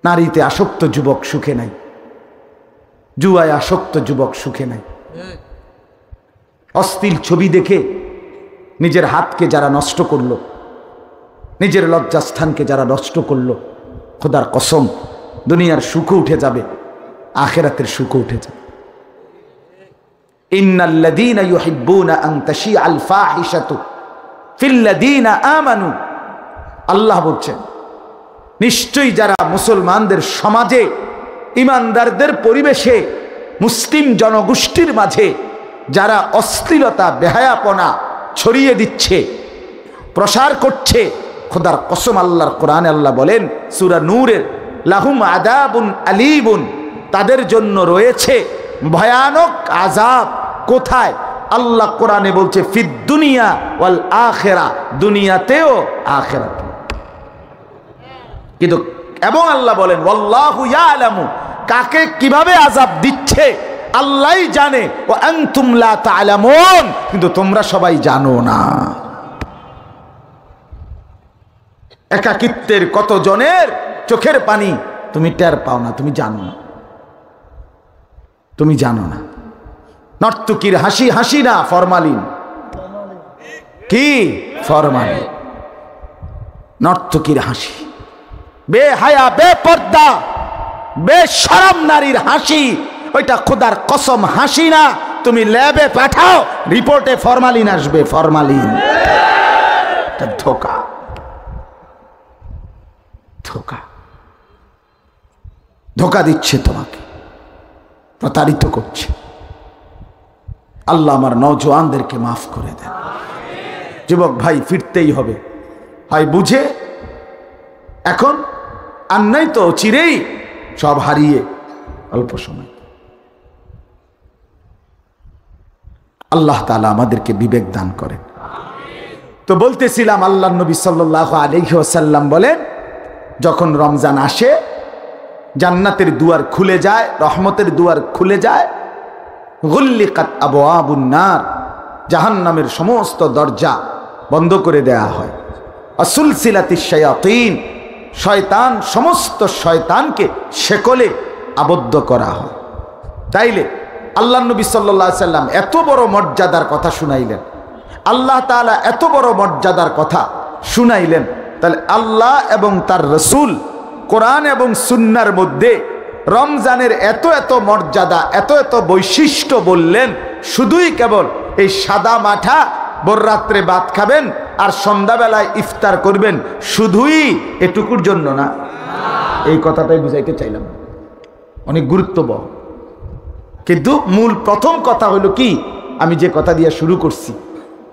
নারীতে আসক্ত যুবক সুখে নাই, জুয়ায় আসক্ত যুবক সুখে নাই। অশ্লীল ছবি দেখে নিজের হাতকে যারা নষ্ট করলো, নিজের লজ্জাস্থানকে যারা নষ্ট করলো, খোদার কসম দুনিয়ার সুখও উঠে যাবে, আখিরাতের সুখও উঠে যাবে। ইন্নাল্লাযীনা ইউহিব্বুনা আন তাশিআল ফাহিশাতু ফিল্লাযীনা আমানু, আল্লাহ বলছেন নিশ্চয়ই যারা মুসলমানদের সমাজে, ইমানদারদের পরিবেশে, মুসলিম জনগোষ্ঠীর মাঝে যারা অশ্লীলতা বেহায়াপনা ছড়িয়ে দিচ্ছে, প্রসার করছে, খোদার কসম আল্লাহর কোরআনে আল্লাহ বলেন সূরা নূরের, লাহুম আযাবুন আলীমুন, তাদের জন্য রয়েছে ভয়ানক আযাব। কোথায়? আল্লাহ কোরআনে বলছে ফিদ দুনিয়া ওয়াল আখিরা, দুনিয়াতেও আখিরাতেও। কিন্তু এবং আল্লাহ বলেন ওয়াল্লাহু ইয়ালামু, কাকে কিভাবে আযাব দিচ্ছে আল্লাহই জানে, ওয়া আনতুম লা তা'লামুন, কিন্তু তোমরা সবাই জানো না। একাকিত্বের কত জনের চোখের পানি তুমি টের পাও না, তুমি জানো না, তুমি জানো না। নর্তকীর হাসি হাসি না, ফরমালিন। কি ফরমালিন? নর্তকীর হাসি, বেহায়া বেপর্দা বেশরম নারীর হাসি, ওইটা খোদার কসম হাসি না। তুমি ল্যাবে পাঠাও, রিপোর্টে ফরমালিন আসবে, ফরমালিন। এটা ধোঁকা, ধোঁকা, ধোঁকা দিচ্ছে তোমাকে, প্রতারিত করছে। আল্লাহ আমার নওজোয়ানদেরকে মাফ করে দেন। যুবক ভাই ফিরতেই হবে, হয় বুঝে, এখন আর নাই তো চিরেই সব হারিয়ে অল্প সময়। আল্লাহ তাআলা আমাদেরকে বিবেক দান করেন। তো বলতেছিলাম আল্লাহর নবী সাল্লাল্লাহু আলাইহি ওয়াসাল্লাম বলেন, যখন রমজান আসে জান্নাতের দুয়ার খুলে যায়, রহমতের দুয়ার খুলে যায়। গুল্লিকাত আবওয়াবুন নার, জাহান্নামের সমস্ত দরজা বন্ধ করে দেয়া হয়। আসুলসিলাতিশ শায়াতিন, শয়তান, সমস্ত শয়তানকে শেকলে আবদ্ধ করা হয়। তাইলে আল্লাহর নবী সাল্লাল্লাহু আলাইহি সাল্লাম এত বড় মর্যাদার কথা শুনাইলেন, আল্লাহ তাআলা এত বড় মর্যাদার কথা শুনাইলেন, তাহলে আল্লাহ এবং তার রাসূল কোরআন এবং সুন্নাহর মধ্যে রমজানের এত এত মর্যাদা, এত এত বৈশিষ্ট্য বললেন, শুধুই কেবল এই সাদা মাঠা ভোররাত্রে ভাত খাবেন আর সন্ধ্যাবেলায় ইফতার করবেন, শুধুই এটুকুর জন্য না। এই কথাটাই বুঝাইতে চাইলাম, অনেক গুরুত্ববহ। কিন্তু মূল প্রথম কথা হলো কি, আমি যে কথা দিয়ে শুরু করছি,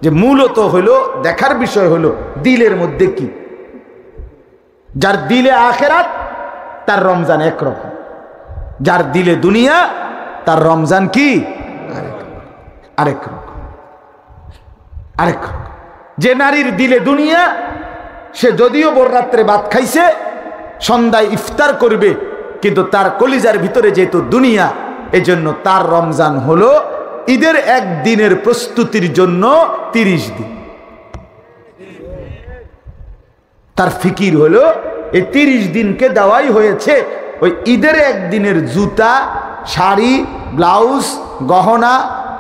যে মূলত হলো দেখার বিষয় হলো দিলের মধ্যে কি। যার দিলে আখেরাত তার রমজান একরকম, যার দিলে দুনিয়া তার রমজান কি আরেক রকম, আরেক রকম। যে নারীর দিলে দুনিয়া, সে যদিও ভোররাত্রে ভাত খাইছে, সন্ধ্যায় ইফতার করবে, কিন্তু তার কলিজার ভিতরে যেহেতু দুনিয়া, এজন্য তার রমজান হলো ঈদের একদিনের প্রস্তুতির জন্য 30 দিন। তার ফিকির হলো এই 30 দিনকে দেওয়াই হয়েছে ওই ঈদের একদিনের জুতা, শাড়ি, ব্লাউজ, গহনা,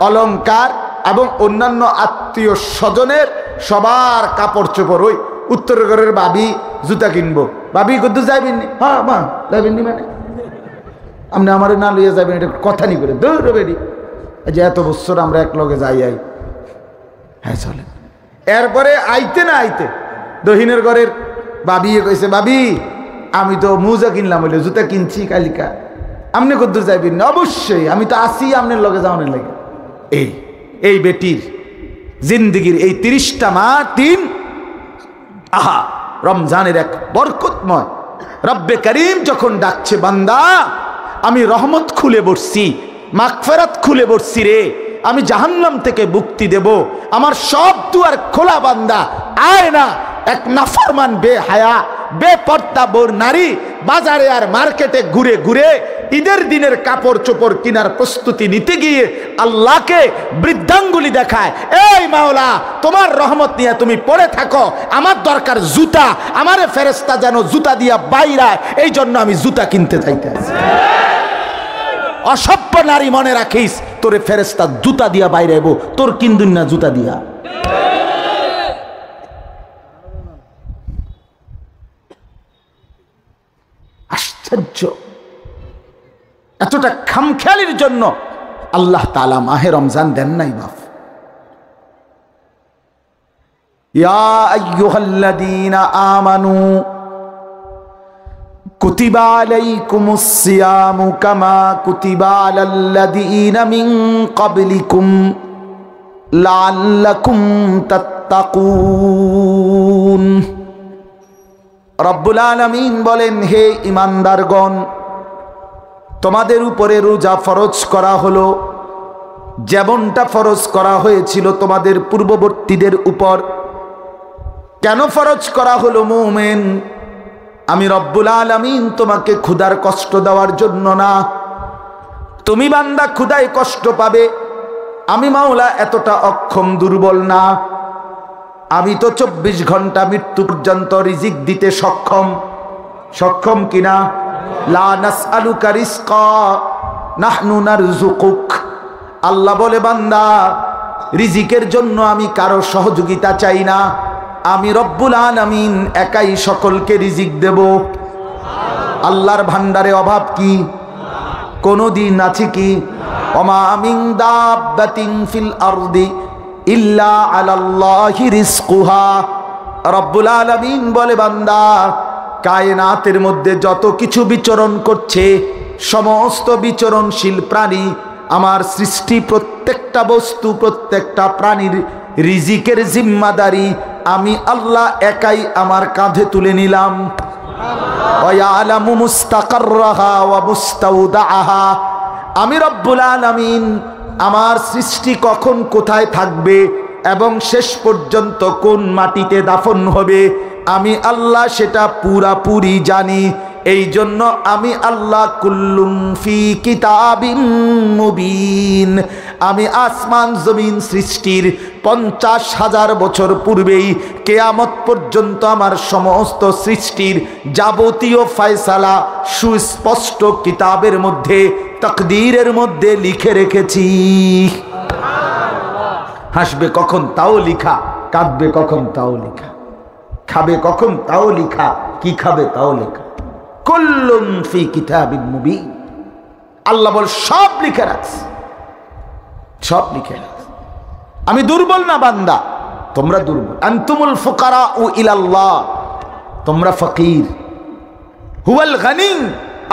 অলংকার এবং অন্যান্য আত্মীয় স্বজনের সবার কাপড় চোপড়। ওই উত্তর ঘরের ভাবি জুতা কিনবো, ভাবি কদ্দু যাইবেন? হ্যাঁ মা যাইবেন, মানে আপনি আমার না লইয়া যাবেন, এটা কথা নি করে দৌড় বেরি, যে এত বছর আমরা এক লগে যাই। হ্যাঁ চলেন। এরপরে আইতে না আইতে দহিনের ঘরের ভাবি কইছে, ভাবি আমি তো মুজা কিনলাম, হইলে জুতা কিনছি কালিকা, আপনি কদ্দুর যাইবেন? অবশ্যই, আমি তো আসি আপনার লগে যাওয়ানোর লাগে। এই বেটির জিন্দিগির এই 30টা মাস দিন, আহা রমজানের এক বরকতময়। রব্বে করিম যখন ডাকছে, বান্দা আমি রহমত খুলে বসছি, মাগফিরাত খুলে বসছি রে, আমি জাহান্নাম থেকে মুক্তি দেব, আমার সব দুয়ার খোলা, বান্দা আয় না। এক নাফরমান বেহায়া বেপর্দা বোর নারী বাজারে আর মার্কেটে ঘুরে ঘুরে ঈদের দিনের কাপড় চোপড় কেনার প্রস্তুতি নিতে গিয়ে আল্লাহকে বৃদ্ধাঙ্গুলি দেখায়, এই মাওলা তোমার রহমত নিয়ে তুমি পড়ে থাকো, আমার দরকার জুতা, আমারে ফেরেশতা যেন জুতা দিয়া বাইরায়, এই জন্য আমি জুতা কিনতে চাইতেছি। অসভ্য নারী, মনে রাখিস তোরে ফেরেশতা জুতা দিয়া বাইরাইব, তোর কিন্দুন না জুতা দিয়া। আশ্চর্য, এতটা খামখেয়ালির জন্য আল্লাহ তাআলা মাহে রমজান দেন নাই বাপ। ইয়া আইয়ুহাল্লাযীনা আমানু কুতিবা আলাইকুমুস সিয়ামু কামা কুতিবা আলাল্লাযীনা মিন ক্বাবলিকুম লাআল্লাকুম তাত্তাকুন। রব্বুল আলামিন বলেন, হে ঈমানদারগণ, তোমাদের উপরে রোজা ফরজ করা হলো যেমনটা ফরজ করা হয়েছিল তোমাদের পূর্ববর্তীদের উপর। কেন ফরজ করা হলো মুমিন? আমি রব্বুল আলামিন তোমাকে ক্ষুধার কষ্ট দেওয়ার জন্য না। তুমি বান্দা ক্ষুধায় কষ্ট পাবে, আমি মাওলা এতটা অক্ষম দুর্বল না। আমি তো 24 ঘন্টা মৃত্যু পর্যন্ত রিজিক দিতে সক্ষম। সক্ষম কিনা? লা নাসআলুকা রিজকা নাহনু নারযুকুক। আল্লাহ বলে, বান্দা রিজিকের জন্য আমি কারো সহযোগিতা চাই না, আমি রব্বুল আলামিন একাই সকলকে রিজিক দেব। আল্লাহর ভান্ডারে অভাব কি কোনদিন আছে কি? ওমা মিন দাব্বাতিন ফিল আরদি ইল্লা আলাল্লাহি রিজকুহা। রব্বুল আলামিন বলে, বান্দা কায়নাতের মধ্যে যত কিছু বিচরণ করছে, সমস্ত বিচরণশীল প্রাণী, আমার সৃষ্টি প্রত্যেকটা বস্তু, প্রত্যেকটা প্রাণীর রিজিকের জিম্মাদারি আমি আল্লাহ একাই আমার কাঁধে তুলে নিলাম। ওয়া ইয়ালামু মুস্তাকাররাহা ওয়া মুস্তাওদাআহা। আমি রব্বুল আলামিন আমার সৃষ্টি কখন কোথায় থাকবে এবং শেষ পর্যন্ত কোন মাটিতে দাফন হবে, আমি আল্লাহ সেটা পুরাপুরি জানি। এই জন্য আমি আল্লাহ কুল্লুম ফি কিতাবিন মুবিন, আমি আসমান জমিন সৃষ্টির 50,000 বছর পূর্বেই কিয়ামত পর্যন্ত আমার সমস্ত সৃষ্টির যাবতীয় ফয়সালা সুস্পষ্ট কিতাবের মধ্যে, তাকদীরের মধ্যে লিখে রেখেছি। হাসবে কখন তাও লিখা, কাঁদবে কখন তাও লিখা, খাবে কখন তাও লিখা, কি খাবে তাও লেখা। কুল্লুম ফি কিতাবিন মুবিন। আল্লাহ বল, সব লিখে রাখছি, সব লিখে রাখছি। আমি দুর্বল না বান্দা, তোমরা দুর্বল। আনতুমুল ফুকারাউ ইলাল্লাহ, তোমরা ফকির। হুয়াল গানি,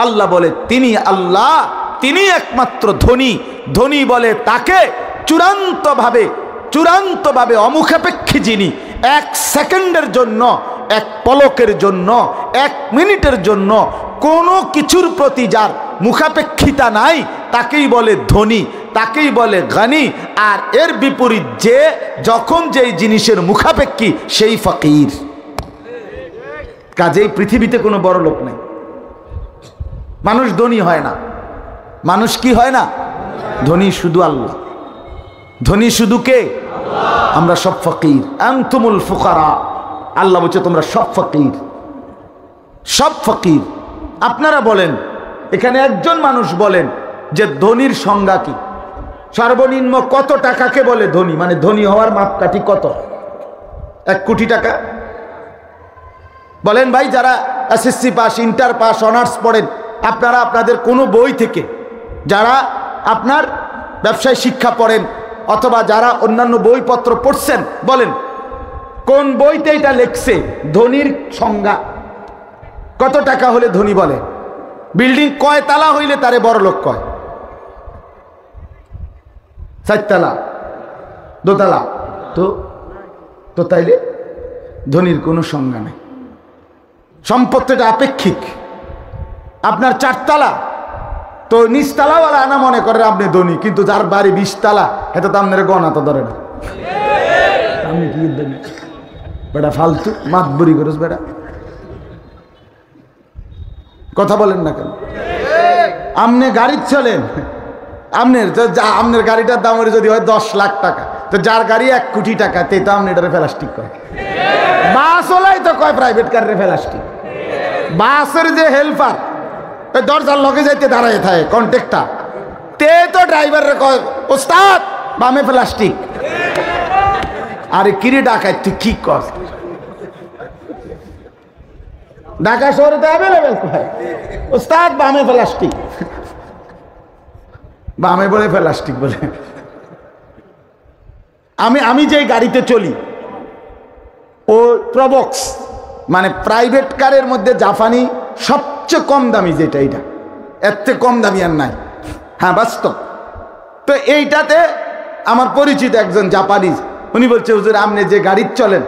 আল্লাহ বলে তিনি আল্লাহ, তিনি একমাত্র ধনী। ধনী বলে তাকে চূড়ান্তভাবে অমুখাপেক্ষী যিনি, 1 সেকেন্ডের জন্য, 1 পলকের জন্য, 1 মিনিটের জন্য কোনো কিছুর প্রতি যার মুখাপেক্ষিতা নাই, তাকেই বলে ধনী, তাকেই বলে গানি। আর এর বিপরীত যে যখন যেই জিনিসের মুখাপেক্ষী, সেই ফকির। কাজেই পৃথিবীতে কোনো বড় লোক নেই। মানুষ ধনী হয় না। মানুষ কি হয় না? ধনী শুধু আল্লাহ। ধনী শুধু কে? আমরা সব ফকির। আনতুমুল ফুকারা, আল্লাহ বলছে তোমরা সব ফকির, সব ফকির। আপনারা বলেন, এখানে একজন মানুষ বলেন যে ধনীর সংজ্ঞা কি? সর্বনিম্ন কত টাকাকে বলে ধনী? মানে ধনী হওয়ার মাপকাঠি কত? 1 কোটি টাকা? বলেন ভাই, যারা SSC pass, inter pass, honours পড়েন, আপনারা আপনাদের কোনো বই থেকে, যারা আপনার ব্যবসায় শিক্ষা পড়েন অথবা যারা অন্যান্য বইপত্র পড়ছেন, বলেন কোন বইতে এটা লেখছে ধনীর সংজ্ঞা? কত টাকা হলে ধনী বলে? বিল্ডিং কয় তালা হইলে তারে বড় লোক কয়? 4 তালা, 2 তালা? তো তাইলে ধনীর কোনো সংজ্ঞা নেই। সম্পত্তিটা আপেক্ষিক। আপনার 4 তালা, তো নিচতলাওয়ালা আনা মনে করে আপনি ধনী, কিন্তু যার বাড়ি 20 তালা, এটা তো আপনার গণা তো ধরে না। আপনি কি ধনী? বেটা ফালতু মাতবুরি করিস বেটা। কথা বলেন না কেন? আপনি গাড়ি চলেন, আপনার গাড়িটার দাম যদি হয় 10 লাখ টাকা, তো যার গাড়ি 1 কোটি টাকা, তে তো আপনি এটারে প্লাস্টিক কয়। বাস ওলাই তো কয় প্রাইভেট কারের প্লাস্টিক। বাসের যে হেল্পার ওই দরজার লগে যাইতে দাঁড়ায় থাকে কন্ট্রাক্টর, তে তো ড্রাইভারের কয় ওস্তাদ বামে প্লাস্টিক। আরে কিরে ডাকায় তুই কি কর? ঢাকা শহরে তো অ্যাভেলেবেল কয় ওস্তাদ বামে প্লাস্টিক, বামে বলে প্লাস্টিক বলে। আমি যে গাড়িতে চলি ও প্রবক্স, মানে প্রাইভেট কারের মধ্যে জাপানি সবচেয়ে কম দামি যেটা, এইটা এর থেকে কম দামি আর নাই। হ্যাঁ বাস্তব। তো এইটাতে আমার পরিচিত একজন জাপানিজ, উনি বলছে হুজুর আপনি যে গাড়ি চলেন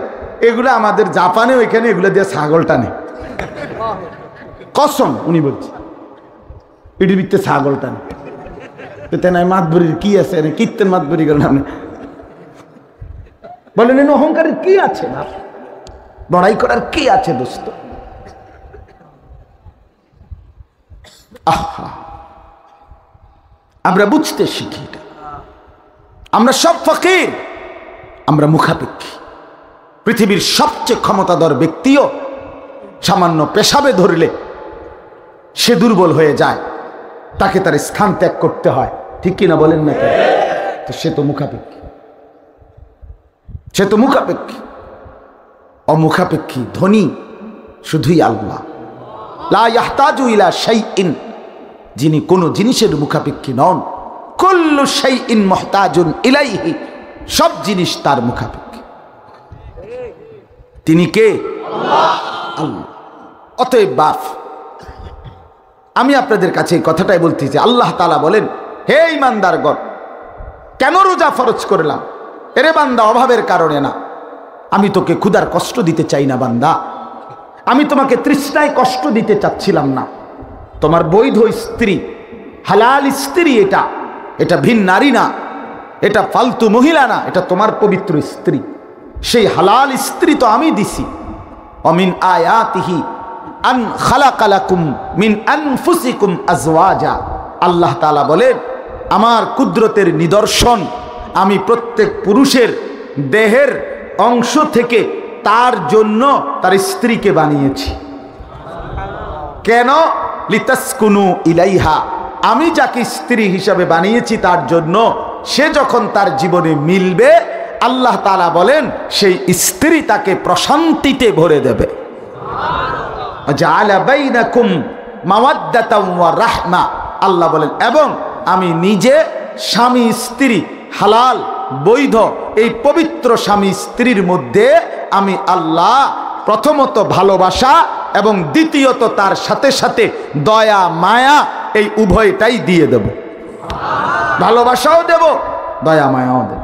এগুলো আমাদের জাপানে ওইখানে এগুলো দিয়ে ছাগল টানে। কসম উনি বলছে এটির ভিতরে ছাগল টানে। তেনাই মাতবরির কি আছে, কীর্তন মাতবরি করেন আপনি বলেন, এনে অহংকারের কি আছে না, বড়াই করার কি আছে দোস্ত? আহা, আমরা বুঝতে শিখি এটা। আমরা সব ফকির, আমরা মুখাপেক্ষী। পৃথিবীর সবচেয়ে ক্ষমতাধর ব্যক্তিও সামান্য পেশাবে ধরলে সে দুর্বল হয়ে যায়, তাকে তার স্থান ত্যাগ করতে হয়, ঠিক কিনা বলেন না? তো সে তো মুখাপেক্ষী, সে তো মুখাপেক্ষী। অমুখাপেক্ষী ধনী শুধুই আল্লাহ। লা ইয়াহতাজু ইলা শাইইন, যিনি কোনো জিনিসের মুখাপেক্ষী নন। কুল্লু শাইইন মুহতাজুন ইলাইহি, সব জিনিস তার মুখাপেক্ষী। তিনি কে? আল্লাহ। আল্লাহ। অতএব বাপ, আমি আপনাদের কাছে এই কথাটাই বলতেছি, আল্লাহ তাআলা বলেন, হে ঈমানদারগণ, কেন রোজা ফরজ করলাম? এরে বান্দা, অভাবের কারণে না, আমি তোকে ক্ষুধার কষ্ট দিতে চাই না বান্দা, আমি তোমাকে তৃষ্ণায় কষ্ট দিতে চাচ্ছিলাম না। তোমার বৈধ স্ত্রী, হালাল স্ত্রী, এটা ভিন নারী না, এটা ফালতু মহিলা না, এটা তোমার পবিত্র স্ত্রী। সেই হালাল স্ত্রী তো আমি দিছি। অমিন আয়াতিহি আন খালাকা লাকুম মিন আনফুসিকুম আজওয়াজা, আল্লাহ তাআলা বলেন, আমার কুদরতের নিদর্শন, আমি প্রত্যেক পুরুষের দেহের অংশ থেকে তার জন্য তার স্ত্রীকে বানিয়েছি। কেন? লিতাসকুনু ইলাইহা, আমি যাকে স্ত্রী হিসাবে বানিয়েছি তার জন্য সে যখন তার জীবনে মিলবে, আল্লাহ তাআলা বলেন সেই স্ত্রী তাকে প্রশান্তিতে ভরে দেবে। জাআলা বাইনাকুম মাওয়াদ্দাতাও ওয়া রাহমা, আল্লাহ বলেন, এবং আমি নিজে স্বামী স্ত্রী, হালাল বৈধ এই পবিত্র স্বামী স্ত্রীর মধ্যে আমি আল্লাহ প্রথমত ভালোবাসা এবং দ্বিতীয়ত তার সাথে সাথে দয়া মায়া, এই উভয়টাই দিয়ে দেব। ভালোবাসাও দেব, দয়া মায়াও দেব।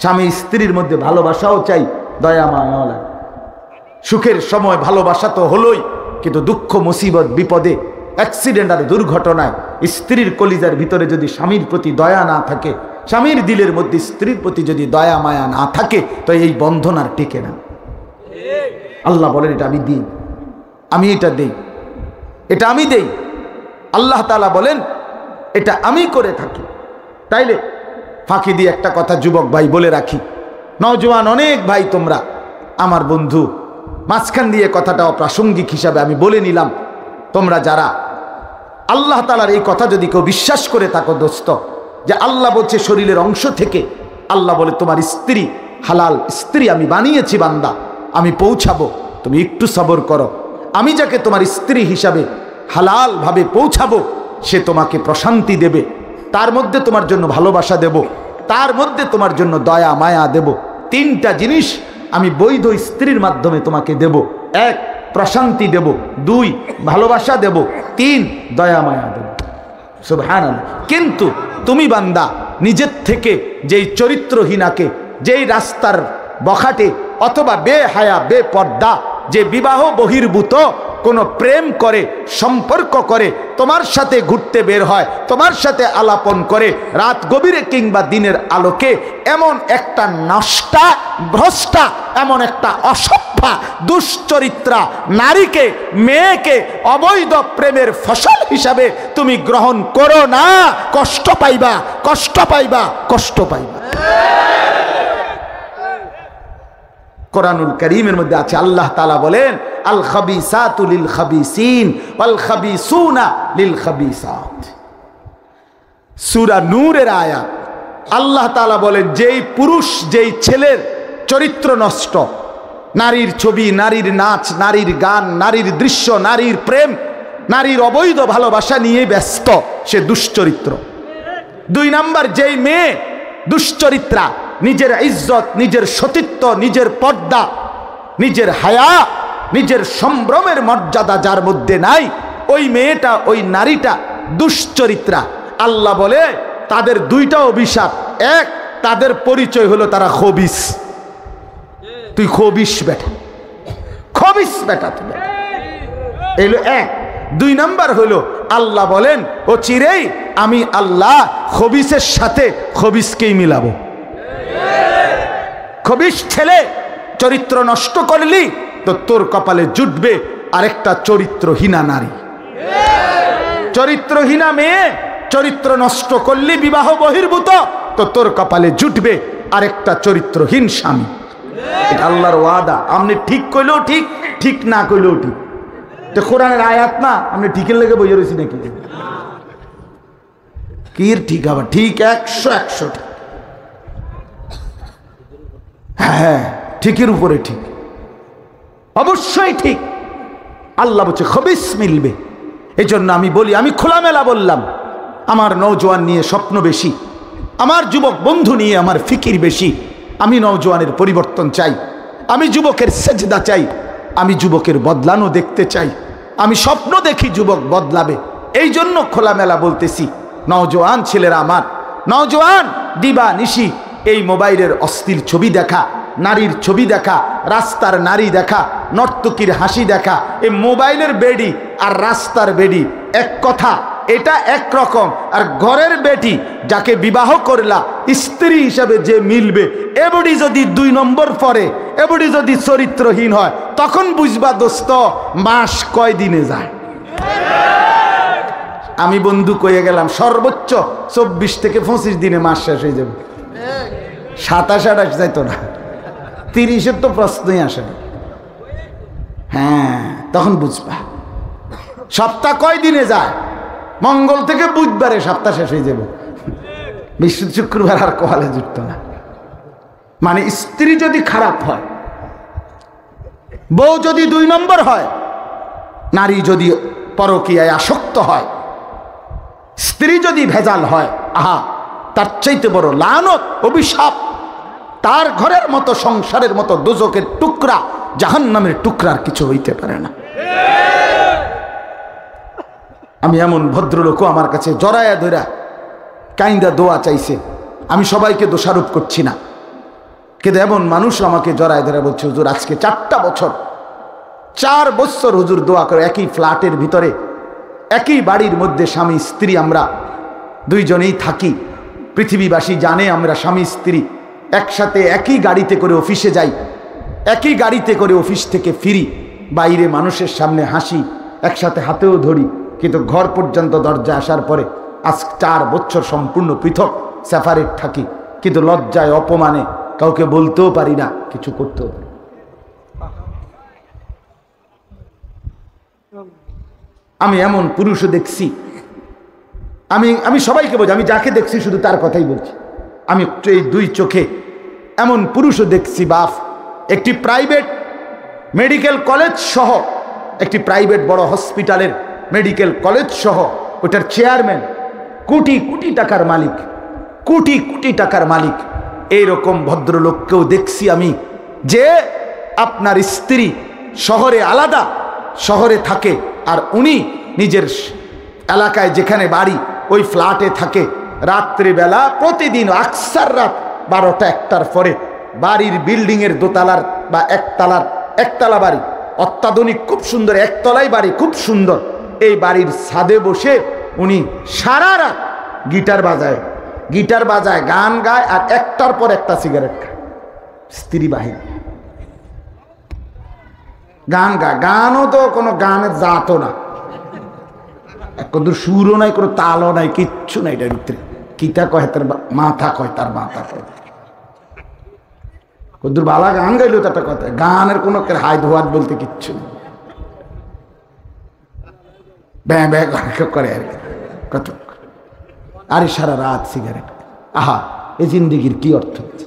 স্বামী স্ত্রীর মধ্যে ভালোবাসাও চাই, দয়া মায়াও লাগে। সুখের সময় ভালোবাসা তো হলোই, কিন্তু দুঃখ মুসিবত বিপদে, অ্যাক্সিডেন্ট আর দুর্ঘটনায় স্ত্রীর কলিজার ভিতরে যদি স্বামীর প্রতি দয়া না থাকে, স্বামীর দিলের মধ্যে স্ত্রীর প্রতি যদি দয়া মায়া না থাকে, তো এই বন্ধন আর টিকে না। আল্লাহ বলেন, এটা আমি দিই, আমি এটা দেই, এটা আমি দেই। আল্লাহ তাআলা বলেন, এটা আমি করে থাকি। তাইলে ফাঁকি দিয়ে একটা কথা যুবক ভাই বলে রাখি, নওজোয়ান অনেক ভাই তোমরা আমার বন্ধু, মাঝখান দিয়ে কথাটা অপ্রাসঙ্গিক হিসাবে আমি বলে নিলাম। তোমরা যারা আল্লাহ তাআলার এই কথা যদি কেউ বিশ্বাস করে থাকো দোস্ত, যে আল্লাহ বলছে শরীরের অংশ থেকে, আল্লাহ বলে তোমার স্ত্রী হালাল স্ত্রী আমি বানিয়েছি বান্দা, আমি পৌঁছাবো, তুমি একটু সবর করো। আমি যাকে তোমার স্ত্রী হিসাবে হালাল ভাবে পৌঁছাবো, সে তোমাকে প্রশান্তি দেবে, তার মধ্যে তোমার জন্য ভালোবাসা দেব, তার মধ্যে তোমার জন্য দয়া মায়া দেব। 3টা জিনিস আমি বৈধ স্ত্রীর মাধ্যমে তোমাকে দেব। 1 প্রশান্তি দেব, 2 ভালোবাসা দেব, 3 দয়া মায়া দেব। সুবহানাল্লাহ। কিন্তু তুমি বান্দা নিজের থেকে যেই চরিত্রহীনাকে, যেই রাস্তার বখাটে অথবা বেহায়া বেপর্দা, যে বিবাহ বহির্ভূত কোনো প্রেম করে, সম্পর্ক করে, তোমার সাথে ঘুরতে বের হয়, তোমার সাথে আলাপন করে, রাত গভীরে কিংবা দিনের আলোকে, এমন একটা নষ্টা, ভ্রষ্টা, এমন একটা অসভ্যা, দুশ্চরিত্রা নারীকে, মেয়েকে অবৈধ প্রেমের ফসল হিসাবে তুমি গ্রহণ করো না। কষ্ট পাইবা, কষ্ট পাইবা, কষ্ট পাইবা। কোরআনুল কারীমের মধ্যে আছে, আল্লাহ তাআলা বলেন, আল খাবিসাতু লিল খাবিসিন ওয়াল খাবিসুনা লিল খাবিসাত। সূরা নূরের আয়াত। আল্লাহ তাআলা বলেন, যেই পুরুষ, যেই ছেলের চরিত্র নষ্ট, নারীর ছবি, নারীর নাচ, নারীর গান, নারীর দৃশ্য, নারীর প্রেম, নারীর অবৈধ ভালোবাসা নিয়ে ব্যস্ত, সে দুশ্চরিত্র। 2 নাম্বার, যেই মেয়ে দুশ্চরিত্রা, নিজের ইজ্জত, নিজের সতীত্ব, নিজের পর্দা, নিজের হায়া, নিজের সম্ভ্রমের মর্যাদা যার মধ্যে নাই, ওই মেয়েটা, ওই নারীটা দুশ্চরিত্রা। আল্লাহ বলে তাদের 2টা অভিশাপ। এক, তাদের পরিচয় হলো তারা খবিস। তুই খবিস বেটা, খবিস বেটা তুই, এলো এক। 2 নাম্বার হলো, আল্লাহ বলেন, ও চিরেই আমি আল্লাহ খবিসের সাথে খবিসকেই মিলাবো। খবিস ছেলে চরিত্র নষ্ট করলি তো তোর কপালে জুটবে আরেকটা চরিত্রহীনা নারী। চরিত্রহীনা মেয়ে চরিত্র নষ্ট করলি, বিবাহ বহির্ভূত, তো তোর কপালে জুটবে আরেকটা চরিত্রহীন স্বামী। এটা আল্লাহর ওয়াদা। আপনি ঠিক কইলেও ঠিক, ঠিক না কইলেও ঠিক। তো কোরআনের আয়াত না, আপনি ঠিকের লেগে বইয়ে রয়েছি নাকি? কি ঠিক আবার ঠিক 100 ঠিক। হ্যাঁ, ঠিকের উপরে ঠিক, অবশ্যই ঠিক। আল্লাহ বলছে খবিস মিলবে। এই জন্য আমি বলি, আমি খোলামেলা বললাম, আমার নওজোয়ান নিয়ে স্বপ্ন বেশি, আমার যুবক বন্ধু নিয়ে আমার ফিকির বেশি। আমি নওজোয়ানের পরিবর্তন চাই, আমি যুবকের সেজদা চাই, আমি যুবকের বদলানো দেখতে চাই। আমি স্বপ্ন দেখি যুবক বদলাবে। এই জন্য খোলামেলা বলতেছি, নওজোয়ান ছেলেরা আমার, নওজোয়ান দিবা নিশি এই মোবাইলের অশ্লীল ছবি দেখা, নারীর ছবি দেখা, রাস্তার নারী দেখা, নর্তকীর হাসি দেখা, এই মোবাইলের বেডি আর রাস্তার বেডি এক কথা, এটা একরকম। আর ঘরের বেটি যাকে বিবাহ করলা স্ত্রী হিসাবে যে মিলবে, এবডি যদি 2 নম্বর পরে, এবডি যদি চরিত্রহীন হয়, তখন বুঝবা দোস্ত মাস কয় দিনে যায়। আমি বন্ধু কয়ে গেলাম, সর্বোচ্চ 24 থেকে 25 দিনে মাস শেষ হয়ে যাবে। 27-28 যাইতো না, 30-এর তো প্রশ্নই আসে না। হ্যাঁ, তখন বুঝবা সপ্তাহ কয় দিনে যায়। মঙ্গল থেকে বুধবারে সপ্তাহ শেষ হয়ে যাবে, বৃহস্পতি শুক্রবার আর কোয়ালে জুটতো না। মানে স্ত্রী যদি খারাপ হয়, বউ যদি 2 নম্বর হয়, নারী যদি পরকীয়ায় আসক্ত হয়, স্ত্রী যদি ভেজাল হয়, আহা, তার চাইতে বড় লানত, অভিশাপ, তার ঘরের মতো, সংসারের মতো দোজকের টুকরা, জাহান্নামের টুকরার কিছু হইতে পারে না। আমি এমন ভদ্রলোকও আমার কাছে জড়ায়া ধরা কাইন্দা দোয়া চাইছে। আমি সবাইকে দোষারোপ করছি না, কিন্তু এমন মানুষ আমাকে জড়ায় ধরে বলছে, হুজুর আজকে 4 বছর হুজুর দোয়া করে, একই ফ্ল্যাটের ভিতরে, একই বাড়ির মধ্যে স্বামী স্ত্রী, আমরা 2 জনেই থাকি। পৃথিবীবাসী জানে আমরা স্বামী স্ত্রী, একসাথে একই গাড়িতে করে অফিসে যাই, একই গাড়িতে করে অফিস থেকে ফিরি, বাইরে মানুষের সামনে হাসি, একসাথে হাতেও ধরি, কিন্তু ঘর পর্যন্ত দরজা আসার পরে আজ 4 বছর সম্পূর্ণ পৃথক সেপারেট থাকি। কিন্তু লজ্জায়, অপমানে কাউকে বলতেও পারি না, কিছু করতেও পারি। আমি এমন পুরুষও দেখছি, আমি সবাইকে বলছি, আমি যাকে দেখছি শুধু তার কথাই বলছি। আমি এই 2 চোখে এমন পুরুষও দেখছি, বাপ, একটি প্রাইভেট মেডিকেল কলেজ সহ, একটি প্রাইভেট বড় হসপিটালের মেডিকেল কলেজ সহ ওটার চেয়ারম্যান, কোটি কোটি টাকার মালিক, কোটি কোটি টাকার মালিক। এইরকম ভদ্রলোককেও দেখছি আমি, যে আপনার স্ত্রী শহরে আলাদা, শহরে থাকে, আর উনি নিজের এলাকায় যেখানে বাড়ি ওই ফ্ল্যাটে থাকে। রাত্রিবেলা প্রতিদিন আকসার রাত 12টা 1টার পরে বাড়ির বিল্ডিংয়ের দোতলার বা একতলা বাড়ি, অত্যাধুনিক, খুব সুন্দর একতলাই বাড়ি, খুব সুন্দর। এই বাড়ির ছাদে বসে উনি সারা রাত গিটার বাজায়, গান গায়, আর একটার পর একটা সিগারেট খায়। স্ত্রী বাহিনী গান গায়, গানও তো কোনো গানের জাতও না, কত সুরও নাই, কোনো তালও নাই, কিচ্ছু নাই। এটার ভিতরে কিতা কয় তার মাথা কয়, তার মাথা কয় কদ্দুর বালা গান গাইলো তো একটা কথা, গানের কোনো হাই ধোয়াত বলতে কিচ্ছু নেই, ব্যাঁ ব্যাঁ করে আর কি কত। আরে সারা রাত সিগারেট, আহা এই জিন্দিগির কি অর্থ আছে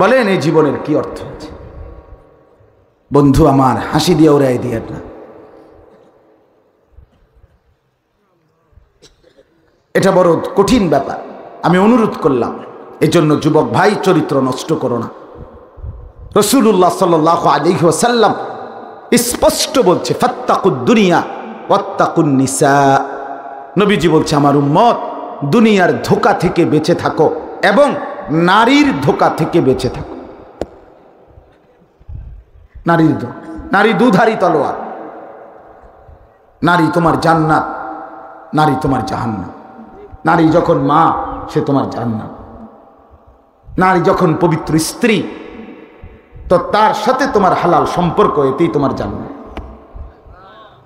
বলেন? এই জীবনের কি অর্থ আছে? বন্ধু আমার, হাসি দিয়ে ওরাই দিয়ে না, এটা বড় কঠিন ব্যাপার। আমি অনুরোধ করলাম, এজন্য যুবক ভাই, চরিত্র নষ্ট করো না। রাসূলুল্লাহ সাল্লাল্লাহু আলাইহি ওয়াসাল্লাম স্পষ্ট বলছে, ফাত্তাকুদ দুনিয়া ওয়াত্তাকুন নিসা। নবীজি বলছে, আমার উম্মত দুনিয়ার ধোঁকা থেকে বেঁচে থাকো এবং নারীর ধোঁকা থেকে বেঁচে থাকো। নারী দুধারী তলোয়ার। নারী তোমার জান্নাত, নারী তোমার জাহান্নাম। নারী যখন মা, সে তোমার জান্নাত। নারী যখন পবিত্র স্ত্রী, তো তার সাথে তোমার হালাল সম্পর্ক, এতেই তোমার জান্নাত।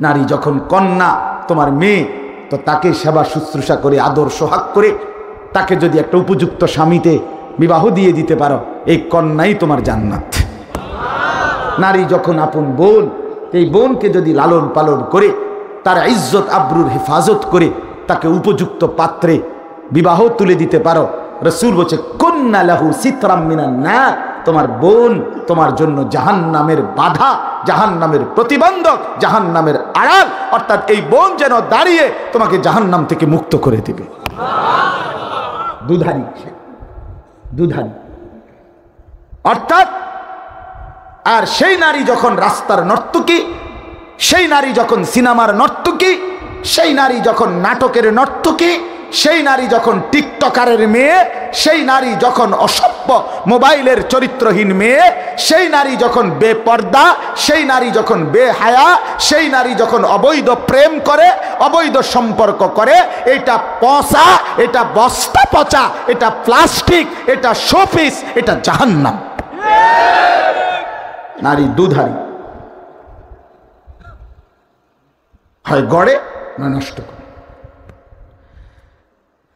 নারী যখন কন্যা, তোমার মেয়ে, তো তাকে সেবা শুশ্রূষা করে, আদর সোহাগ করে, তাকে যদি একটা উপযুক্ত স্বামীতে বিবাহ দিয়ে দিতে পারো, এই কন্যাই তোমার জান্নাত। নারী যখন আপন বোন, এই বোনকে যদি লালন পালন করে, তার ইজ্জত আবরুর হেফাজত করে, তাকে উপযুক্ত পাত্রে বিবাহ তুলে দিতে পারো, রাসূল বলছে কুন্না লাহু সিতরাম মিনান নার, তোমার বোন তোমার জন্য জাহান্নামের বাধা, জাহান্নামের প্রতিবন্ধক, জাহান্নামের আড়াল। অর্থাৎ এই বোন যেন দাঁড়িয়ে তোমাকে জাহান্নাম থেকে মুক্ত করে দিবে। দুধারী, দুধারী অর্থাৎ। আর সেই নারী যখন রাস্তার নর্তকী, সেই নারী যখন সিনেমার নর্তকী, সেই নারী যখন নাটকের নর্তকী, সেই নারী যখন টিকটকারের মেয়ে, সেই নারী যখন অসভ্য মোবাইলের চরিত্রহীন মেয়ে, সেই নারী যখন বেপর্দা, সেই নারী যখন বেহায়া, সেই নারী যখন অবৈধ প্রেম করে, অবৈধ সম্পর্ক করে, এটা পচা, এটা বস্তা পচা, এটা প্লাস্টিক, এটা শোপিস, এটা জাহান্নাম। নারী দুধারী, হয় গড়ে না নষ্ট করে,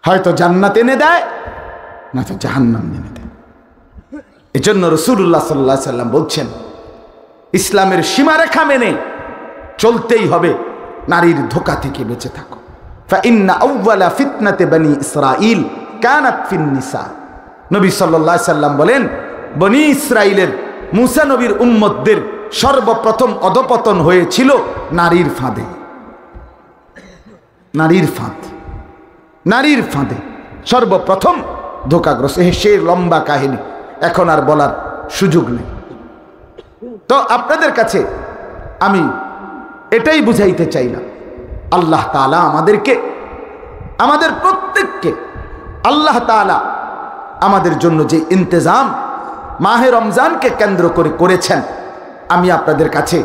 হয়তো জান্নাত এনে দেয়, না তো জাহান্নাম এনে দেয়। এজন্য রাসূলুল্লাহ সাল্লাল্লাহু আলাইহি ওয়াসাল্লাম বলছেন, ইসলামের সীমারেখা মেনে চলতেই হবে, নারীর ধোঁকা থেকে বেঁচে থাকো। ফাইন্না আউওয়ালা ফিতনাতে বনি ইসরাইল কানাত ফিন নিসা। নবী সাল্লাল্লাহু আলাইহি ওয়াসাল্লাম বলেন, বনি ইসরাইলের মুসা নবীর উম্মতদের সর্বপ্রথম অধপতন হয়েছিল নারীর ফাঁদে। নারীর ফাঁদ, নারীর ফাঁদে সর্বপ্রথম ধোঁকাগ্রস্ত। সে লম্বা কাহিনী, এখন আর বলার সুযোগ নেই। তো আপনাদের কাছে আমি এটাই বুঝাইতে চাইলাম, আল্লাহ তাআলা আমাদেরকে, আমাদের প্রত্যেককে আল্লাহ তাআলা আমাদের জন্য যে ইন্তজাম মাহে রমজানকে কেন্দ্র করে করেছেন, আমি আপনাদের কাছে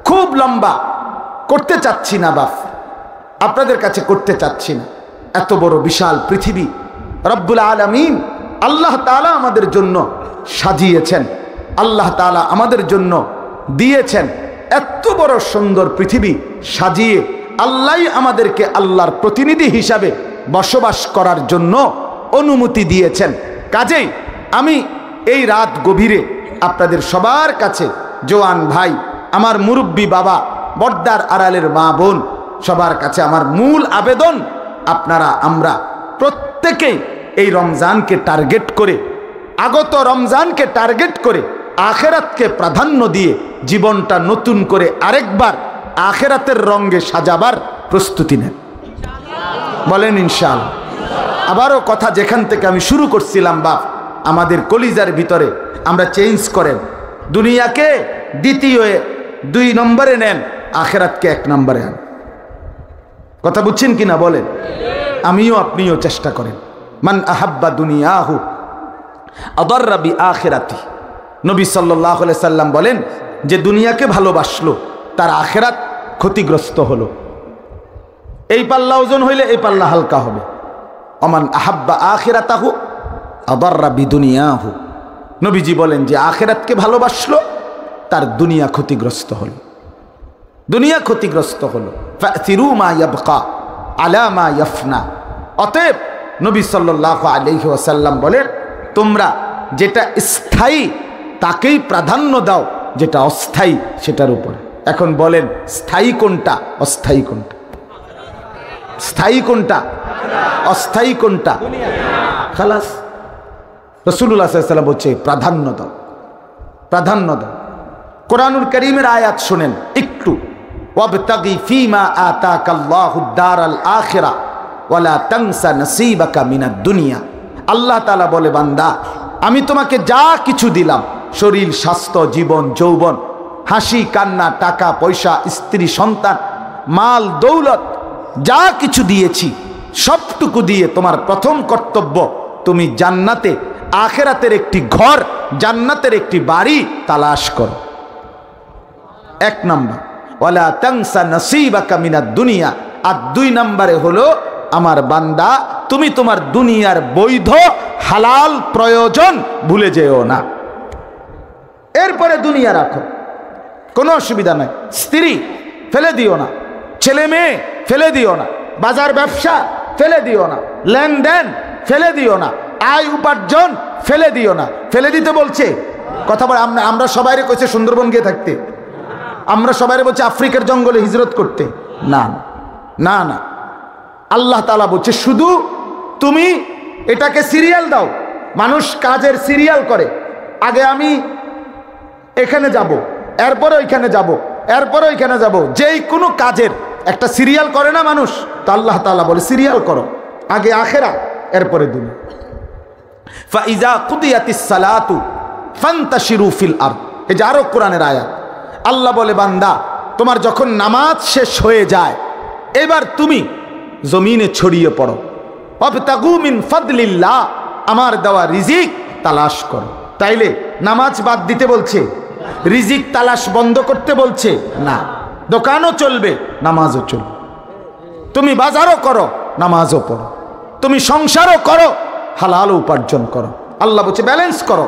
খুব লম্বা করতে চাচ্ছি না, বাপ আপনাদের কাছে করতে চাচ্ছি না। এত বড় বিশাল পৃথিবী রব্বুল আলামিন আল্লাহ তাআলা আমাদের জন্য সাজিয়েছেন, আল্লাহ তাআলা আমাদের জন্য দিয়েছেন। এত বড় সুন্দর পৃথিবী সাজিয়ে আল্লাহই আমাদেরকে আল্লাহর প্রতিনিধি হিসাবে বসবাস করার জন্য অনুমতি দিয়েছেন। কাজেই আমি এই রাত গভীরে আপনাদের সবার কাছে, জওয়ান ভাই, আমার মুরব্বী বাবা, বর্দার আড়ালের মা বোন, সবার কাছে আমার মূল আবেদন, আপনারা আমরা প্রত্যেকেই এই রমজানকে টার্গেট করে, আগত রমজানকে টার্গেট করে আখেরাতকে প্রাধান্য দিয়ে জীবনটা নতুন করে আরেকবার আখেরাতের রঙে সাজাবার প্রস্তুতি নেন। বলেন ইনশাআল্লাহ। আবারও কথা যেখান থেকে আমি শুরু করছিলাম, বাপ আমাদের কলিজার ভিতরে আমরা চেঞ্জ করেন। দুনিয়াকে দ্বিতীয় 2 নম্বরে নেন, আখেরাতকে 1 নম্বরে আন। কথা বুঝছেন কিনা বলেন? আমিও আপনিও চেষ্টা করেন। মান আহাব্বা দুনিয়াহু আদাররা বি আখিরাতি, নবী সাল্লাল্লাহু আলাইহি সাল্লাম বলেন যে দুনিয়াকে ভালোবাসলো তার আখেরাত ক্ষতিগ্রস্ত হলো। এই পাল্লা ওজন হইলে এই পাল্লা হালকা হবে। অমান আহাব্বা আখিরাতাহু আদাররা বিদুনিয়াহু, নবীজি বলেন যে আখেরাতকে ভালোবাসলো তার দুনিয়া ক্ষতিগ্রস্ত হলো, দুনিয়া ক্ষতিগ্রস্ত হলো। ফাতিরু মা ইয়াবকা আলা মা ইয়াফনা। অতএব নবী সাল্লাল্লাহু আলাইহি ওয়াসাল্লাম বলেন তোমরা যেটা স্থায়ী তাকেই প্রাধান্য দাও, যেটা অস্থায়ী সেটার উপরে। এখন বলেন স্থায়ী কোনটা অস্থায়ী কোনটা? স্থায়ী কোনটা অস্থায়ী কোনটা? খালাস। রাসূলুল্লাহ সাল্লাল্লাহু আলাইহি ওয়াসাল্লাম বলছে প্রাধান্য দাও, প্রাধান্য দাও। কোরআনুল কারীমের আয়াত শুনেন একটু। ওয়াবতাগি ফীমা আতাকাল্লাহুদ দারাল আখিরা ওয়ালা তানসা নসীবাকা মিনাদ দুনিয়া। আল্লাহ তাআলা বলে বান্দা আমি তোমাকে যা কিছু দিলাম, শরীর, স্বাস্থ্য, জীবন, যৌবন, হাসি কান্না, টাকা পয়সা, স্ত্রী সন্তান, মাল দৌলত, যা কিছু দিয়েছি সবটুকু দিয়ে তোমার প্রথম কর্তব্য তুমি জান্নাতে আখিরাতের একটি ঘর, জান্নাতের একটি বাড়ি তালাশ করো। এক নাম্বার ওয়ালা তানসা নসীবাকা মিনাদ দুনিয়া। আর দুই নম্বরে হলো আমার বান্দা তুমি তোমার দুনিয়ার বৈধ হালাল প্রয়োজন ভুলে যেও না। এরপরে দুনিয়া রাখো, কোনো অসুবিধা নাই। স্ত্রী ফেলে দিও না, ছেলে মেয়ে ফেলে দিও না, বাজার ব্যবসা ফেলে দিও না, লেনদেন ফেলে দিও না, আয় উপার্জন ফেলে দিও না। ফেলে দিতে বলছে কথা বলে আমরা সবাইরে কইছে সুন্দরবন গিয়ে থাকতে, আমরা সবাইরে বলছে আফ্রিকার জঙ্গলে হিজরত করতে। না না না, আল্লাহ তাআলা বলছে শুধু তুমি এটাকে সিরিয়াল দাও। মানুষ কাজের সিরিয়াল করে, আগে আমি এখানে যাব, এরপরে ওইখানে যাব, এরপরে ওইখানে যাব, যেই কোনো কাজের একটা সিরিয়াল করে না মানুষ, তো আল্লাহ তাআলা বলে সিরিয়াল করো, আগে আখিরাত এরপরে দুনিয়া। ফাইজা কুদিয়াতিস সালাতু ফান্তাশিরু ফিল আরদ। এই যে আরো কোরআনের আয়াত। আল্লাহ বলে বান্দা তোমার যখন নামাজ শেষ হয়ে যায় এবার তুমি জমিনে ছড়িয়ে পড়ো। ওয়াবতাগু মিন ফাদলিল্লাহ, আমার দেওয়া রিজিক তালাশ করো। তাইলে নামাজ বাদ দিতে বলছে, রিজিক তালাশ বন্ধ করতে বলছে না। দোকানও চলবে, নামাজও চলবে। তুমি বাজারও করো, নামাজও পড়ো। তুমি সংসারও করো, হালাল উপার্জন করো। আল্লাহ বলছে ব্যালেন্স করো।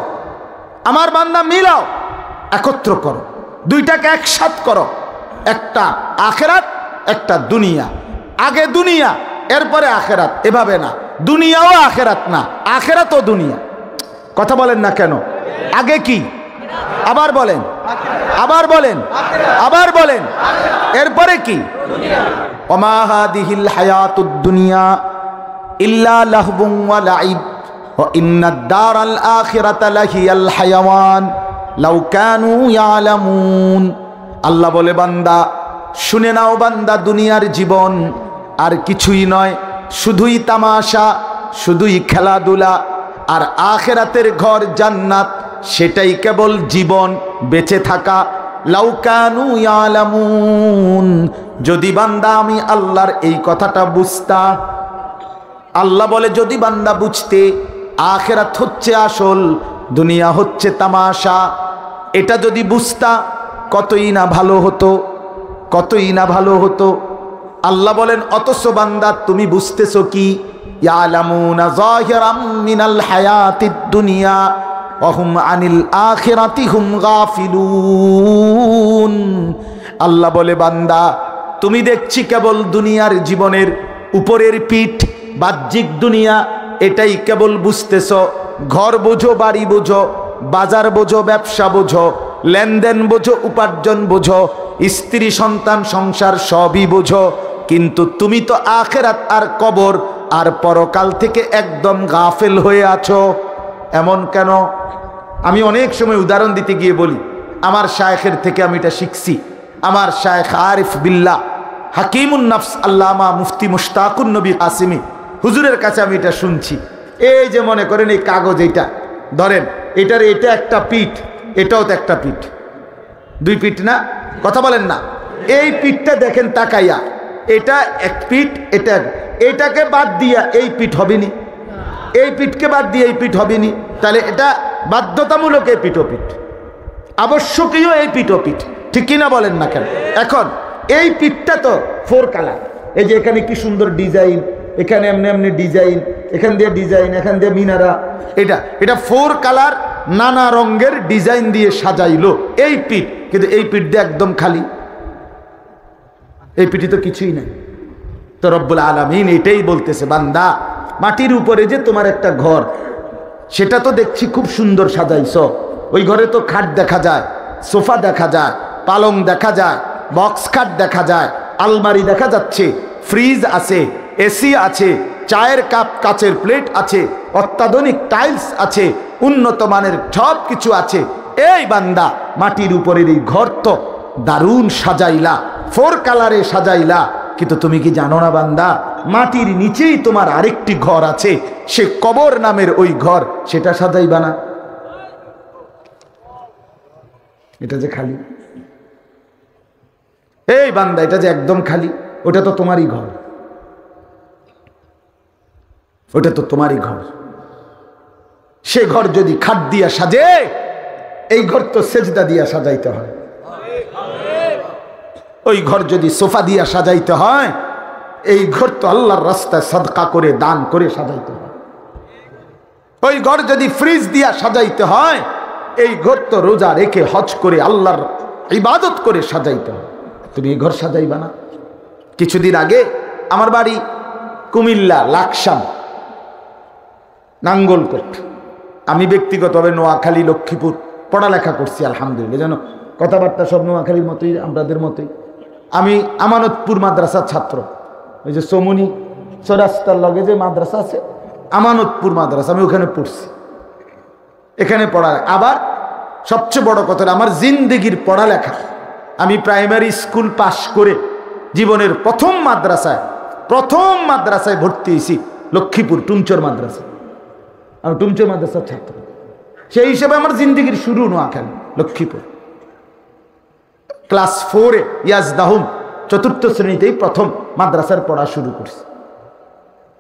আমার বান্দা মিলাও, একত্র করো, দুইটাকে একসাথ করো। একটা আখিরাত, একটা দুনিয়া। আগে দুনিয়া এরপরে আখিরাত, এভাবে না। দুনিয়াও আখিরাত না, আখিরাতও দুনিয়া। কথা বলেন না কেন? আগে কি? আবার বলেন, আবার বলেন, আবার বলেন। এরপরে কি? ওমা হাদিহিল হায়াতুদ দুনিয়া ইল্লা লাহবুন ওয়া লাইব ওয়া ইন্নাদ দারাল আখিরাতা লাহিয়াল হায়াওয়ান লাউ কানু ইয়ালামুন। আল্লাহ বলে বান্দা শুনে নাও বান্দা, দুনিয়ার জীবন আর কিছুই নয়, শুধুই তামাশা, শুধুই খেলাধুলা। আর আখিরাতের ঘর জান্নাত, সেটাই কেবল জীবন, বেঁচে থাকা। লাউ কানু ইয়ালামুন, যদি বান্দা আমি আল্লাহর এই কথাটা বুঝতা। আল্লাহ বলে যদি বান্দা বুঝতে আখিরাত হচ্ছে আসল, দুনিয়া হচ্ছে তামাশা, এটা যদি বুঝতা কতই না ভালো হতো, কতই না ভালো হতো। আল্লাহ বলেন অথচ বান্দা তুমি বুঝতেছো কি? ইয়ালামুনা যাহিরাম মিনাল হায়াতিদ দুনিয়া ওয়া হুম আনিল আখিরাতি হুম গাফিলুন। আল্লাহ বলে বান্দা তুমি দেখছি কেবল দুনিয়ার জীবনের উপরের পিঠ, বাহ্যিক দুনিয়া, এটাই কেবল বুঝতেছো। ঘর বোঝো, বাড়ি বোঝো, বাজার বোঝো, ব্যবসা বোঝো, লেনদেন বোঝো, উপার্জন বোঝো, স্ত্রী সন্তান সংসার সবই বোঝো, কিন্তু তুমি তো আখিরাত আর কবর আর পরকাল থেকে একদম গাফেল হয়ে আছো। এমন কেন? আমি অনেক সময় উদাহরণ দিতে গিয়ে বলি, আমার শায়েখের থেকে আমি এটা শিখছি। আমার শায়েখ আরিফ বিল্লাহ হাকিমুন নফস আল্লামা মুফতি মুশতাকুন নবী কাসিমি হুজুরের কাছে আমি এটা শুনছি। এই যে মনে করেন এই কাগজ, এইটা ধরেন, এটার এটা একটা পিঠ, এটাও তো একটা পিঠ, দুই পিঠ না? কথা বলেন না? এই পিঠটা দেখেন তাকাইয়া, এটা এক পিঠ, এটা এটাকে বাদ দিয়া এই পিঠ হবে নি, এই পিঠকে বাদ দিয়ে এই পিঠ হবে নি, তাহলে এটা বাধ্যতামূলক এই পিঠ ও পিঠ। আবশ্যকীয় এই পিঠ ও পিঠ, ঠিক কিনা বলেন না কেন? এখন এই পিঠটা তো 4 কালার, এই যে এখানে কি সুন্দর ডিজাইন, এখানে এমনি এমনি ডিজাইন, এখান দিয়ে ডিজাইন, এখান দিয়ে মিনারা, এটা 4 কালার নানা রঙের ডিজাইন দিয়ে সাজাইলো এই পিঠ। কিন্তু এই পিঠ দিয়ে একদম খালি, এই পিঠে তো কিছুই নাই। তো রব্বুল আলামিন এটাই বলতেছে, বান্দা মাটির উপরে যে তোমার একটা ঘর, সেটা তো দেখছি খুব সুন্দর সাজাইছো। ওই ঘরে তো খাট দেখা যায়, সোফা দেখা যায়, পালং দেখা যায়, বক্স খাট দেখা যায়, আলমারি দেখা যাচ্ছে, ফ্রিজ আছে, এসি আছে, চায়ের কাপ, কাচের প্লেট আছে, অত্যাধুনিক টাইলস আছে, উন্নত মানের সব কিছু আছে। এই বান্দা মাটির উপরের এই ঘর তো দারুণ সাজাইলা, 4 কালারে সাজাইলা, কিন্তু তুমি কি জানো না বান্দা, মাটির নিচেই তোমার আরেকটি ঘর আছে, সে কবর নামের ওই ঘর, সেটা সাজাইবা না? এটা যে খালি, এই বান্দা এটা যে একদম খালি, ওটা তো তোমারই ঘর, ওটা তো তোমারই ঘর। সে ঘর যদি খাট দিয়া সাজে, এই ঘর তো সেজদা দিয়া সাজাইতে হয়। ওই ঘর যদি সোফা দিয়া সাজাইতে হয়, এই ঘর তো আল্লাহর রাস্তায় সাদকা করে, দান করে সাজাইতে হয়। ওই ঘর যদি ফ্রিজ দিয়া সাজাইতে হয়, এই ঘর তো রোজা রেখে, হজ করে, আল্লাহর ইবাদত করে সাজাইতে হয়। তুমি এই ঘর সাজাইবা না? কিছুদিন আগে আমার বাড়ি কুমিল্লা, লাকসাম, নাঙ্গলকোট। আমি ব্যক্তিগতভাবে নোয়াখালী, লক্ষ্মীপুর পড়ালেখা করছি আলহামদুলিল্লাহ, যেন কথাবার্তা সব নোয়াখালীর মতোই, আমাদের মতোই। আমি আমানতপুর মাদ্রাসার ছাত্র, ওই যে সমুনি চৌরাস্তার লগে যে মাদ্রাসা আছে, আমানতপুর মাদ্রাসা, আমি ওখানে পড়ছি, এখানে পড়া। আবার সবচেয়ে বড় কথা, আমার জিন্দেগির পড়ালেখা, আমি প্রাইমারি স্কুল পাশ করে জীবনের প্রথম মাদ্রাসায় ভর্তি হয়েছি লক্ষ্মীপুর টুমচর মাদ্রাসা। আমি টুমচর মাদ্রাসার ছাত্র, সেই হিসেবে আমার জিন্দেগির শুরু নোয়াখালী, লক্ষ্মীপুর। ক্লাস 4-এ ইয়াজদাহুম, 4র্থ শ্রেণীতেই প্রথম মাদ্রাসার পড়া শুরু করছি।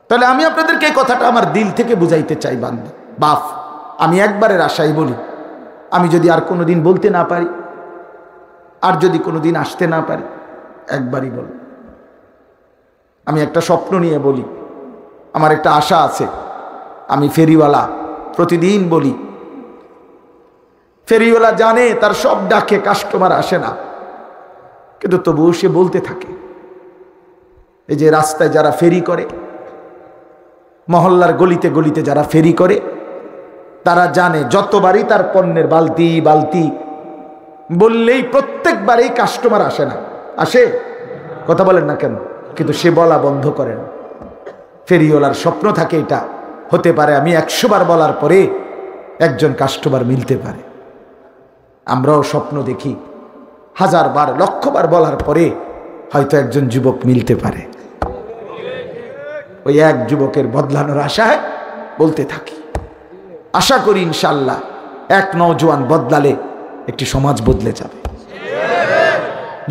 তাহলে আমি আপনাদেরকে এই কথাটা আমার দিল থেকে বুঝাইতে চাই, বান্দা বাপ, আমি একবারের আশাই বলি, আমি যদি আর কোনোদিন বলতে না পারি, আর যদি কোনোদিন আসতে না পারি, একবারই বল। আমি একটা স্বপ্ন নিয়ে বলি, আমার একটা আশা আছে। আমি ফেরিওয়ালা, প্রতিদিন বলি, ফেরিওয়ালা জানে তার সব ডাকে কাস্টমার আসে না, কিন্তু তবুও সে বলতে থাকে। এই যে রাস্তায় যারা ফেরি করে, মহল্লার গলিতে গলিতে যারা ফেরি করে, তারা জানে যতবারই তার পণ্যের বালতি বালতি বললেই প্রত্যেকবারেই কাস্টমার আসে না। আসে? কথা বলেন না কেন? কিন্তু সে বলা বন্ধ করে না। ফেরিওয়ালার স্বপ্ন থাকে এটা, হতে পারে আমি 100 বার বলার পরে একজন কাস্টমার মিলতে পারে। আমরাও স্বপ্ন দেখি 1000 বার, 1,00,000 বার বলার পরে হয়তো একজন যুবক মিলতে পারে। ওই এক যুবকের বদলানোর আশায় বলতে থাকি। আশা করি ইনশাআল্লাহ এক নওজোয়ান বদলালে একটি সমাজ বদলে যাবে।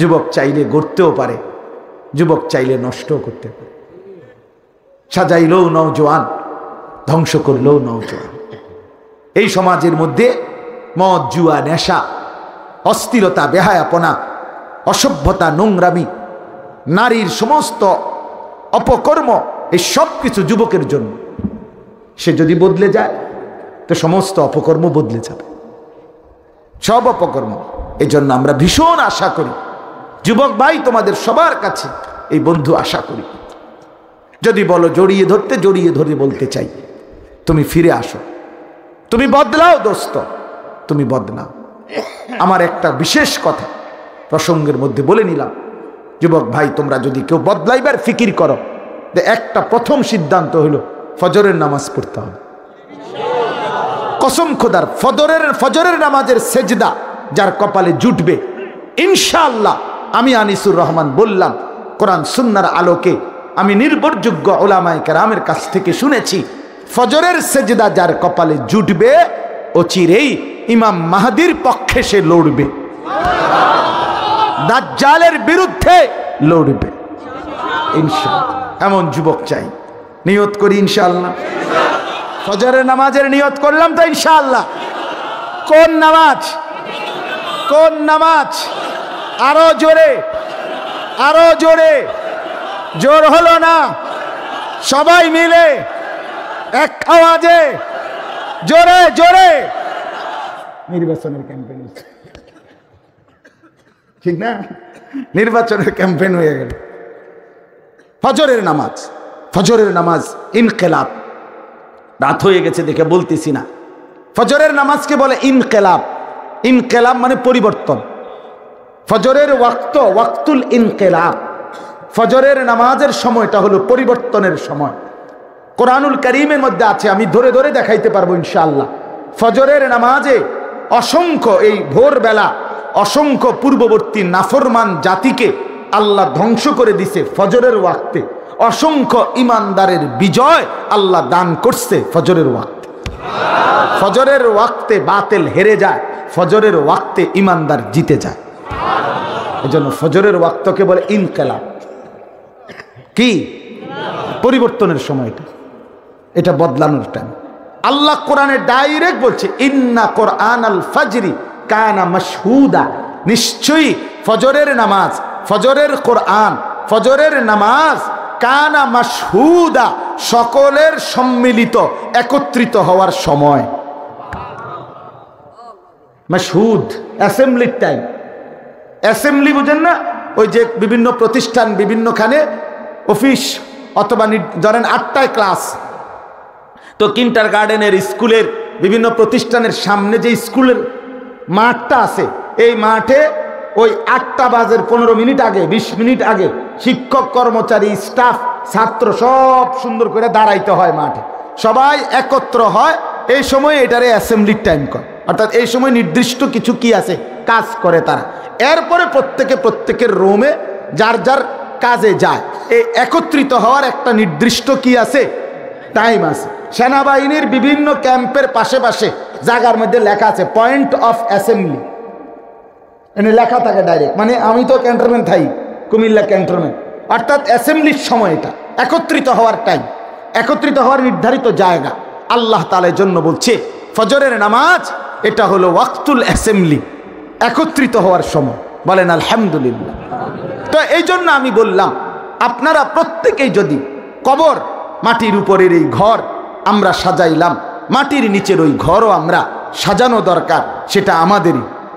যুবক চাইলে গড়তেও পারে, যুবক চাইলে নষ্টও করতে পারে। সাজাইলেও নওজোয়ান, ধ্বংস করলেও নওজোয়ান। এই সমাজের মধ্যে মদ, জুয়া, নেশা, অস্থিরতা, বেহায়াপনা, অসভ্যতা, নোংরামি, নারীর সমস্ত অপকর্ম, এই সব কিছু যুবকের জন্য। সে যদি বদলে যায় তো সমস্ত অপকর্ম বদলে যাবে, সব অপকর্ম। এই জন্য আমরা ভীষণ আশা করি, যুবক ভাই তোমাদের সবার কাছে এই বন্ধু আশা করি, যদি বলো জড়িয়ে ধরতে, জড়িয়ে ধরে বলতে চাই, তুমি ফিরে আসো, তুমি বদলাও দোস্ত, তুমি বদলাও। আমার একটা বিশেষ কথা প্রসঙ্গের মধ্যে বলে নিলাম, যুবক ভাই তোমরা যদি কেউ বদলাইবার ফিকির করো, একটা প্রথম সিদ্ধান্ত হলো ফজরের নামাজ পড়তে হবে। কসম খোদার, ফজরের নামাজের সেজদা যার কপালে জুটবে ইনশাআল্লাহ, আমি আনিসুর রহমান বললাম, কোরআন সুন্নাহর আলোকে আমি নির্ভরযোগ্য উলামায়ে কেরামের কাছ থেকে শুনেছি, ফজরের সেজদা যার কপালে জুটবে অচিরেই ইমাম মাহদির পক্ষে সে লড়বে, দাজ্জালের বিরুদ্ধে লড়বে ইনশাআল্লাহ। এমন যুবক চাই, নিয়ত করি ইনশাআল্লাহ। ফজরের নামাজের নিয়ত করলাম তো ইনশাআল্লাহ। কোন নামাজ? কোন নামাজ? আরো জোরে, আরো জোরে। জোর হলো না, সবাই মিলে এক আওয়াজে জোরে জোরে। নির্বাচনের ক্যাম্পেইন, ঠিক না? নির্বাচনের ক্যাম্পেইন হয়ে গেল। ফজরের নামাজ, ফজরের নামাজ ইনকিলাব। রাত হয়ে গেছে দেখে বলতেছি না। ফজরের নামাজকে বলে ইনকিলাব। ইনকিলাব মানে পরিবর্তন। ফজরের ওয়াক্ত, ওয়াক্তুল ইনকিলাব। ফজরের নামাজের সময়টা হলো পরিবর্তনের সময়। কোরআনুল কারীমের মধ্যে আছে, আমি ধরে ধরে দেখাইতে পারবো ইনশাআল্লাহ। ফজরের নামাজে অসংখ্য, এই ভোরবেলা অসংখ্য পূর্ববর্তী নাফরমান জাতিকে আল্লাহ ধ্বংস করে দিছে ফজরের ওয়াক্তে। অসংখ্য ইমানদারের বিজয় আল্লাহ দান করছে ফজরের ওয়াক্তে। ফজরের ওয়াক্তে বাতিল হেরে যায়, ফজরের ওয়াক্তে ইমানদার জিতে যায়। এজন্য ফজরের ওয়াক্তকে বলে ইনকিলাব। কি? পরিবর্তনের সময়টা, এটা বদলানোর টাইম। আল্লাহ কোরআনে ডাইরেক্ট বলছে, ইন্না কোরআনাল ফাজরি কানা মাশহুদা। নিশ্চয়ই ফজরের নামাজ, ফজরের কোরআন, ফজরের নামাজ কানা মাশহুদা, সকলের সম্মিলিত একত্রিত হওয়ার সময়। মাশহুদ অ্যাসেম্বলির টাইম। অ্যাসেম্বলি বুঝেন না? ওই যে বিভিন্ন প্রতিষ্ঠান, বিভিন্নখানে অফিস, অথবা ধরেন 8টায় ক্লাস, তো কিন্টার গার্ডেনের স্কুলের বিভিন্ন প্রতিষ্ঠানের সামনে যে স্কুলের মাঠটা আছে, এই মাঠে ওই 8টা বাজে 15 মিনিট আগে, 20 মিনিট আগে শিক্ষক, কর্মচারী, স্টাফ, ছাত্র সব সুন্দর করে দাঁড়াইতে হয় মাঠে। সবাই একত্র হয় এই সময়, এটারে অ্যাসেম্বলির টাইম করে। অর্থাৎ এই সময় নির্দিষ্ট কিছু কি আছে, কাজ করে তারা। এরপরে প্রত্যেকের রুমে যার যার কাজে যায়। এই একত্রিত হওয়ার একটা নির্দিষ্ট কি আছে, টাইম আছে। সেনাবাহিনীর বিভিন্ন ক্যাম্পের পাশে পাশে জায়গার মধ্যে লেখা আছে পয়েন্ট অফ অ্যাসেম্বলি, এনে লেখা থাকে ডাইরেক্ট। মানে আমি তো ক্যান্টনমেন্ট থাই, কুমিল্লা ক্যান্টনমেন্ট। অর্থাৎ অ্যাসেম্বলির সময়, এটা একত্রিত হওয়ার টাইম, একত্রিত হওয়ার নির্ধারিত জায়গা। আল্লাহ তাআলার জন্য বলছে ফজরের নামাজ এটা হলো ওয়াক্তুল অ্যাসেম্বলি, একত্রিত হওয়ার সময়। বলেন আলহামদুলিল্লাহ। তো এই জন্য আমি বললাম, আপনারা প্রত্যেকেই যদি কবর, মাটির উপরের এই ঘর আমরা সাজাইলাম, মাটির নিচের ওই ঘরও আমরা সাজানো দরকার। সেটা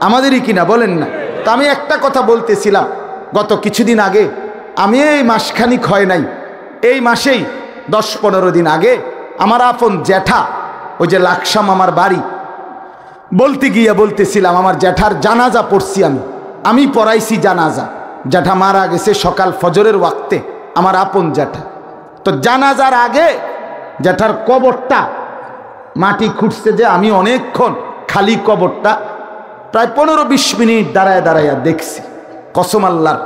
আমাদেরই কিনা বলেন না? তো আমি একটা কথা বলতেছিলাম, গত কিছুদিন আগে, আমি এই মাসখানিক হয় নাই, এই মাসেই 10-15 দিন আগে আমার আপন জ্যাঠা, ওই যে লাকসাম আমার বাড়ি, বলতে গিয়ে বলতেছিলাম আমার জ্যাঠার জানাজা পড়ছি আমি পড়াইছি জানাজা। জ্যাঠা মারা গেছে সকাল ফজরের ওয়াক্তে, আমার আপন জ্যাঠা। তো জানাজার আগে জ্যাঠার কবরটা মাটি খুঁড়ছে, যে আমি অনেকক্ষণ খালি কবরটা প্রায় 15-20 মিনিট দাঁড়ায় দাঁড়াইয়া দেখছি। কসম আল্লাহর,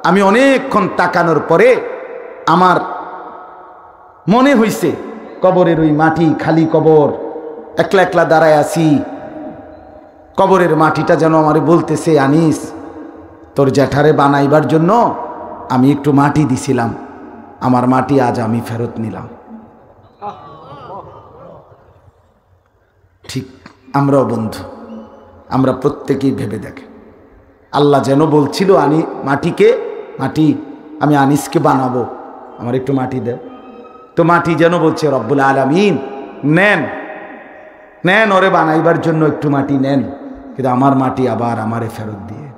আমি অনেকক্ষণ তাকানোর পরে আমার মনে হইছে কবরের ওই মাটি, খালি কবর, একলা একলা দাঁড়ায় আছি। কবরের মাটিটা যেন আমারে বলতেছে, আনিস, তোর জ্যাঠারে বানাইবার জন্য আমি একটু মাটি দিছিলাম, আমার মাটি আজ আমি ফেরত নিলাম। ঠিক আমরাও বন্ধু, আমরা প্রত্যেকেই ভেবে দেখে, আল্লাহ যেন বলছিল মাটি আমি আনিসকে বানাবো, আমার একটু মাটি দে। তো মাটি যেন বলছে রব্বুল আলামিন, নেন ওরে বানাইবার জন্য একটু মাটি নেন, কিন্তু আমার মাটি আবার আমারে ফেরত দিয়ে।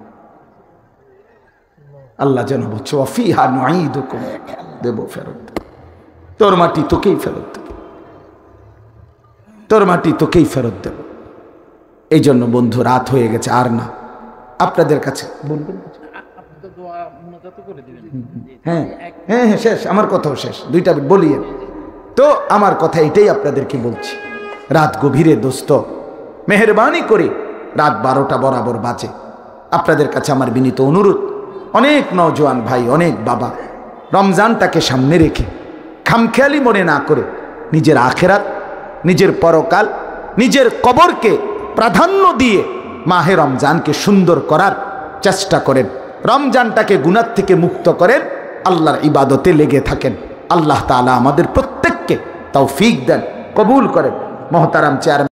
আল্লাহ যেন বলছে ওয়াফিহা নুঈদুকুম, দেব ফেরত, তোর মাটি তোকেই ফেরত দেব, তোর মাটি তোকেই ফেরত দেব। এই জন্য বন্ধু, রাত হয়ে গেছে, আর না, আপনাদের কাছে বলবেন? হ্যাঁ হ্যাঁ হ্যাঁ, শেষ, আমার কথাও শেষ, 2টা বলি। তো আমার কথা এটাই আপনাদেরকে বলছি, রাত গভীরে দোস্ত, মেহেরবানি করে রাত 12টা বরাবর বাজে। আপনাদের কাছে আমার বিনীত অনুরোধ, অনেক নওজোয়ান ভাই, অনেক বাবা রমজানটাকে সামনে রেখে খামখেয়ালি মনে না করে নিজের আখেরাত, নিজের পরকাল, নিজের কবরকে প্রাধান্য দিয়ে মাহে রমজানকে সুন্দর করার চেষ্টা করেন। রমজানটাকে গুনাহ থেকে মুক্ত করেন, আল্লাহর ইবাদতে লেগে থাকেন। আল্লাহ তাআলা আমাদের প্রত্যেককে তৌফিক দেন, কবুল করেন। মহতারাম চেয়ারম্যান।